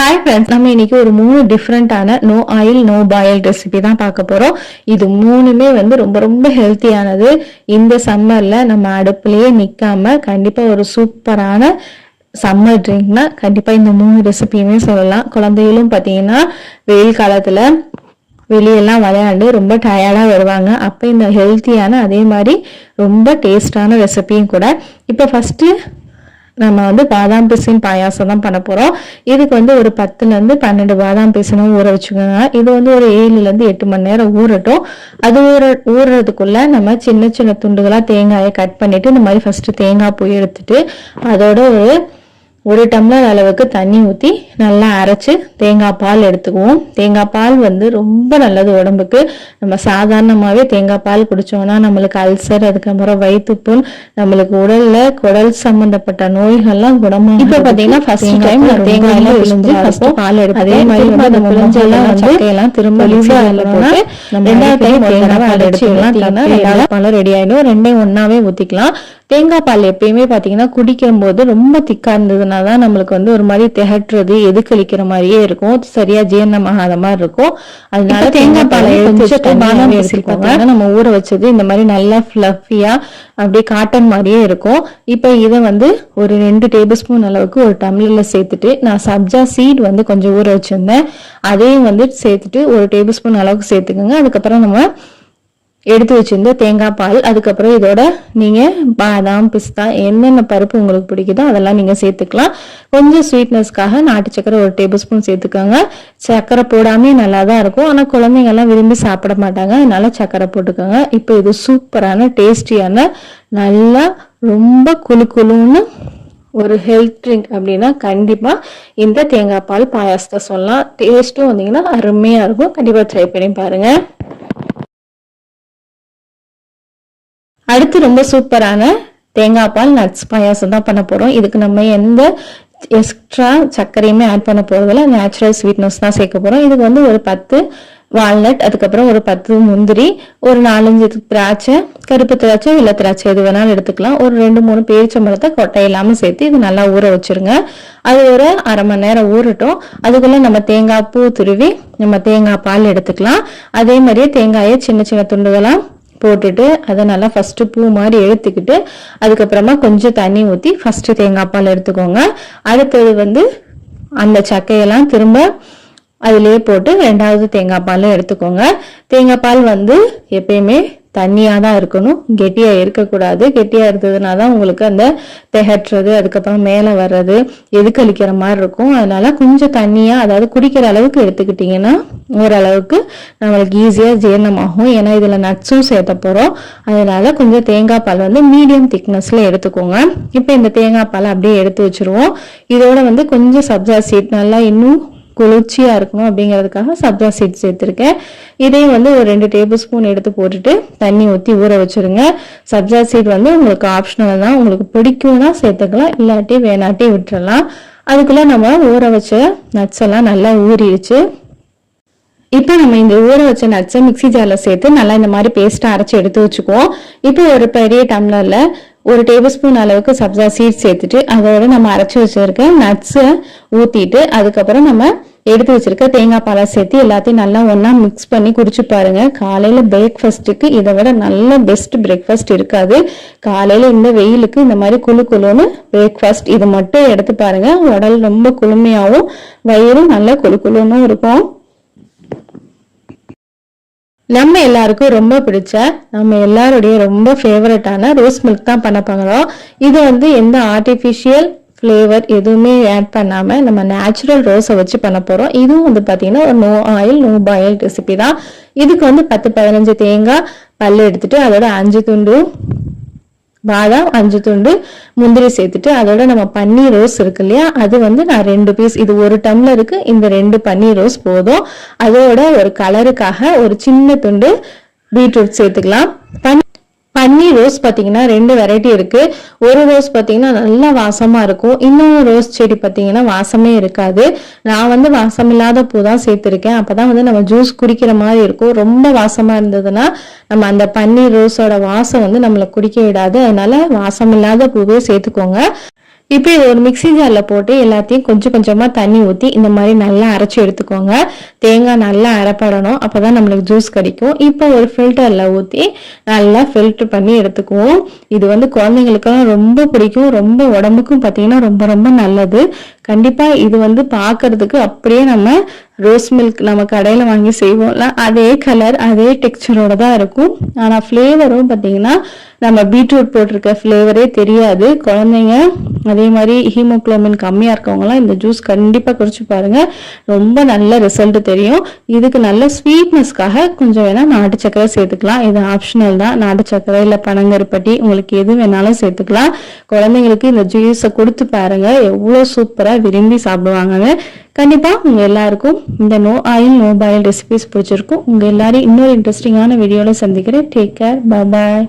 Hi friends, நம்ம இன்னைக்கு ஒரு 3 டிஃப்ரெண்டான no oil no boil recipe தான் பார்க்க போறோம். இது மூணுமே ரொம்ப ரொம்ப ஹெல்த்தியானது. இந்த சம்மர்ல நம்ம அடுப்புலயே நிக்காம கண்டிப்பா ஒரு சூப்பரான சம்மர் ட்ரிங்க்னா கண்டிப்பா இந்த 3 ரெசிபியுமே சொல்லலாம். குழந்தைகளும் பார்த்தீங்கன்னா வெயில் காலத்துல வெளியெல்லாம் விளையாண்டு ரொம்ப டயர்டா வருவாங்க. அப்ப இந்த ஹெல்த்தியான அதே மாதிரி ரொம்ப டேஸ்டான ரெசிபியும் கூட. இப்போ ஃபர்ஸ்ட் நம்ம பாதாம் பிசின் பாயாசம் தான் பண்ண போறோம். இதுக்கு ஒரு 10ல இருந்து 12 பாதாம் பிசினும் ஊற வச்சுக்கோங்க. இது ஒரு 7ல இருந்து 8 மணி நேரம் ஊறட்டும். அது ஊறுறதுக்குள்ள நம்ம சின்ன சின்ன துண்டுகளா தேங்காயை கட் பண்ணிட்டு இந்த மாதிரி ஃபர்ஸ்ட் தேங்காய் பூ எடுத்துட்டு அதோட ஒரு டம்ளர் அளவுக்கு தண்ணி ஊற்றி நல்லா அரைச்சு தேங்காய் பால் எடுத்துக்குவோம். தேங்காய் பால் ரொம்ப நல்லது உடம்புக்கு. நம்ம சாதாரணமாகவே தேங்காய் பால் குடிச்சோம்னா நம்மளுக்கு அல்சர், அதுக்கப்புறம் வயிற்றுப்புண், நம்மளுக்கு உடல்ல குடல் சம்பந்தப்பட்ட நோய்கள்லாம் குணமாகும். இப்போ பார்த்தீங்கன்னா ஃபர்ஸ்ட் டைம் தேங்காயெல்லாம் பிழிஞ்சு ஃபர்ஸ்ட் பால் எடுத்து அதே மாதிரி அந்த பிழிஞ்செல்லாம் சக்கையெல்லாம் திரும்ப போட்டு ரெண்டாவது டைம் தேங்காய் பால் எடுத்துக்கலாம். ரெண்டாவது பால் ரெடி ஆயிடும். ரெண்டையும் ஒன்னாவே ஊற்றிக்கலாம். தேங்காய் பால் எப்பயுமே பார்த்தீங்கன்னா குடிக்கும் போது ரொம்ப திக்கா இருந்ததுன்னா தான் நம்மளுக்கு ஒரு மாதிரி திகட்டுறது, எதுக்களிக்கிற மாதிரியே இருக்கும், சரியா ஜீரணமாகாத மாதிரி இருக்கும். அதனால தேங்காய் பாலை எடுத்துட்டு நம்ம ஊற வச்சது இந்த மாதிரி நல்லா ஃபிளஃபியா அப்படியே காட்டன் மாதிரியே இருக்கும். இப்ப இதை ஒரு 2 டேபிள் ஸ்பூன் அளவுக்கு ஒரு டம்ளர்ல சேர்த்துட்டு, நான் சப்ஜா சீட் கொஞ்சம் ஊற வச்சிருந்தேன், அதையும் சேர்த்துட்டு ஒரு டேபிள் ஸ்பூன் அளவுக்கு சேர்த்துக்கோங்க. அதுக்கப்புறம் நம்ம எடுத்து வச்சிருந்த தேங்காய் பால், அதுக்கப்புறம் இதோட நீங்க பாதாம், பிஸ்தா என்னென்ன பருப்பு உங்களுக்கு பிடிக்குதோ அதெல்லாம் நீங்க சேர்த்துக்கலாம். கொஞ்சம் ஸ்வீட்னஸ்க்காக நாட்டு சக்கரை ஒரு டேபிள் ஸ்பூன் சேர்த்துக்கோங்க. சக்கரை போடாமே நல்லா தான் இருக்கும், ஆனா குழந்தைங்க எல்லாம் விரும்பி சாப்பிட மாட்டாங்க, அதனால சக்கரை போட்டுக்கோங்க. இப்போ இது சூப்பரான டேஸ்டியான நல்லா ரொம்ப குளுன்னு ஒரு ஹெல்த் ட்ரிங்க் அப்படின்னா கண்டிப்பா இந்த தேங்காய் பால் பாயாசத்தை சொல்லலாம். டேஸ்ட்டும் அருமையா இருக்கும். கண்டிப்பா ட்ரை பண்ணி பாருங்க. அடுத்து ரொம்ப சூப்பரான தேங்காய் பால் நட்ஸ் பாயாசம் தான் பண்ண போறோம். இதுக்கு நம்ம எந்த எக்ஸ்ட்ரா சர்க்கரையுமே ஆட் பண்ண போறதில்ல, நேச்சுரல் ஸ்வீட்னஸ் தான் சேர்க்க போறோம். இதுக்கு ஒரு 10 வால்நட், அதுக்கப்புறம் ஒரு 10 முந்திரி, ஒரு 4-5 திராட்சை, கருப்பு திராட்சை வெள்ளை திராட்சை எது வேணாலும் எடுத்துக்கலாம். ஒரு 2-3 பேரிச்சம்பழத்தை கொட்டை இல்லாம சேர்த்து இது நல்லா ஊற வச்சிருங்க. அது ஒரு அரை மணி நேரம் ஊறட்டும். அதுக்குள்ள நம்ம தேங்காய் பூ துருவி நம்ம தேங்காய் பால் எடுத்துக்கலாம். அதே மாதிரியே தேங்காயை சின்ன சின்ன துண்டுகளா போட்டுட்டு அதை நல்லா ஃபர்ஸ்ட் பூ மாதிரி எடுத்துக்கிட்டு அதுக்கப்புறமா கொஞ்சம் தண்ணி ஊற்றி ஃபர்ஸ்ட் தேங்காய் பால் எடுத்துக்கோங்க. அடுத்தது அந்த சக்கையெல்லாம் திரும்ப அதுலயே போட்டு ரெண்டாவது தேங்காய் பால் எடுத்துக்கோங்க. தேங்காய் பால் எப்பயுமே தண்ணியா தான் இருக்கணும், கெட்டியா இருக்கக்கூடாது. கெட்டியா இருந்ததுனாதான் உங்களுக்கு அந்த திகட்டுறது, அதுக்கப்புறம் மேல வர்றது, எதுக்களிக்கிற மாதிரி இருக்கும். அதனால கொஞ்சம் தண்ணியா, அதாவது குடிக்கிற அளவுக்கு எடுத்துக்கிட்டீங்கன்னா ஓரளவுக்கு நம்மளுக்கு ஈஸியா ஜீரணமாகும். ஏன்னா இதுல நட்ஸும் சேர்த்த போறோம். அதனால கொஞ்சம் தேங்காய் பால் மீடியம் திக்னஸ்ல எடுத்துக்கோங்க. இப்ப இந்த தேங்காய் பால் அப்படியே எடுத்து வச்சிருவோம். இதோட கொஞ்சம் சப்ஜா சீட் நல்லா இன்னும் குளிர்ச்சியா இருக்கணும் அப்படிங்கிறதுக்காக சப்ஜா சீட் சேர்த்திருக்கேன். இதையும் ஒரு 2 டேபிள் ஸ்பூன் எடுத்து போட்டுட்டு தண்ணி ஊற்றி ஊற வச்சிருங்க. சப்ஜா சீட் உங்களுக்கு ஆப்ஷனல் தான், உங்களுக்கு பிடிக்கும்னா சேர்த்துக்கலாம், இல்லாட்டி வேணாட்டி விட்டுறலாம். அதுக்குள்ள நம்ம ஊற வச்ச நட்ஸ் எல்லாம் நல்லா ஊறிடுச்சு. இப்போ நம்ம இந்த ஊற வச்ச நட்ஸை மிக்சி ஜார்ல சேர்த்து நல்லா இந்த மாதிரி பேஸ்டா அரைச்சி எடுத்து வச்சுக்குவோம். இப்போ ஒரு பெரிய டம்ளர்ல ஒரு டேபிள் ஸ்பூன் அளவுக்கு சப்ஜா சீட் சேர்த்துட்டு அதோட நம்ம அரைச்சி வச்சிருக்க நட்ஸை ஊத்திட்டு அதுக்கப்புறம் நம்ம எடுத்து வச்சிருக்க தேங்காய் பாலை சேர்த்து எல்லாத்தையும் நல்லா ஒன்னா மிக்ஸ் பண்ணி குடிச்சு பாருங்க. காலையில பிரேக்ஃபாஸ்ட்டுக்கு இதை விட நல்ல பெஸ்ட் பிரேக்ஃபாஸ்ட் இருக்காது. காலையில இந்த வெயிலுக்கு இந்த மாதிரி குளுன்னு பிரேக்ஃபாஸ்ட் இது மட்டும் எடுத்து பாருங்க. உடல் ரொம்ப குளுமையாவும் வயிறும் நல்ல குளுன்னு இருக்கும். நம்ம எல்லாருக்கும் ரொம்ப பிடிச்ச, நம்ம எல்லாருடைய ரொம்ப ஃபேவரட்டான ரோஸ் மில்க் தான் பண்ண போகிறோம். இது எந்த ஆர்டிஃபிஷியல் ஃப்ளேவர் எதுவுமே ஆட் பண்ணாம நம்ம நேச்சுரல் ரோஸை வச்சு பண்ண போறோம். இதுவும் பார்த்தீங்கன்னா ஒரு no oil no boil recipe தான். இதுக்கு 10-15 தேங்காய் பல் எடுத்துட்டு அதோட 5 துண்டு பாதாம், 5 துண்டு முந்திரி சேர்த்துட்டு அதோட நம்ம பன்னீர் ரோஸ் இருக்கு இல்லையா, அது நான் 2 பீஸ், இது ஒரு டம்ளருக்கு இந்த 2 பன்னீர் ரோஸ் போதும். அதோட ஒரு கலருக்காக ஒரு சின்ன துண்டு பீட்ரூட் சேர்த்துக்கலாம். பன்னீர் ரோஸ் பார்த்தீங்கன்னா 2 வெரைட்டி இருக்கு. ஒரு ரோஸ் பார்த்தீங்கன்னா நல்லா வாசமா இருக்கும், இன்னொரு ரோஸ் செடி பார்த்தீங்கன்னா வாசமே இருக்காது. நான் வாசம் இல்லாத பூ தான் சேர்த்திருக்கேன். அப்பதான் நம்ம ஜூஸ் குடிக்கிற மாதிரி இருக்கும். ரொம்ப வாசமா இருந்ததுன்னா நம்ம அந்த பன்னீர் ரோஸோட வாசம் நம்மளை குடிக்க விடாது. அதனால வாசம் இல்லாத பூவே சேர்த்துக்கோங்க. இப்போ இது ஒரு மிக்ஸி ஜார்ல போட்டு எல்லாத்தையும் கொஞ்சம் கொஞ்சமா தண்ணி ஊற்றி இந்த மாதிரி நல்லா அரைச்சி எடுத்துக்கோங்க. தேங்காய் நல்லா அரைப்படணும், அப்பதான் நம்மளுக்கு ஜூஸ் கிடைக்கும். இப்போ ஒரு ஃபில்டர்ல ஊற்றி நல்லா ஃபில்டர் பண்ணி எடுத்துக்குவோம். இது வந்து குழந்தைங்களுக்கெல்லாம் ரொம்ப பிடிக்கும், ரொம்ப உடம்புக்கும் பார்த்தீங்கன்னா ரொம்ப ரொம்ப நல்லது. கண்டிப்பா இது வந்து பார்க்கிறதுக்கு அப்படியே நம்ம ரோஸ் மில்க் நம்ம கடையில வாங்கி செய்வோம்ல அதே கலர் அதே டெக்ஸ்சரோட தான் இருக்கும். ஆனா ஃப்ளேவரும் பார்த்தீங்கன்னா நம்ம பீட்ரூட் போட்டிருக்க ஃப்ளேவரே தெரியாது. குழந்தைங்க அதே மாதிரி ஹீமோகுளோபின் கம்மியா இருக்கவங்கலாம் இந்த ஜூஸ் கண்டிப்பா குடிச்சு பாருங்க, ரொம்ப நல்ல ரிசல்ட் தெரியும். இதுக்கு நல்ல ஸ்வீட்னஸ்க்காக கொஞ்சம் வேணா நாட்டு சக்கரை சேர்த்துக்கலாம், இது ஆப்ஷனல் தான். நாட்டு சக்கரை இல்லை பனங்கருப்பட்டி உங்களுக்கு எது வேணாலும் சேர்த்துக்கலாம். குழந்தைங்களுக்கு இந்த ஜூஸை கொடுத்து பாருங்க, எவ்வளோ சூப்பரா விரும்பி சாப்பிடுவாங்கன்னு. கண்டிப்பா உங்க எல்லாருக்கும் இந்த no oil no boil recipes பிடிச்சிருக்கும். உங்க எல்லாரையும் இன்னொரு இன்ட்ரெஸ்டிங்கான வீடியோல சந்திக்கிறேன். டேக் கேர், பாய் பாய்.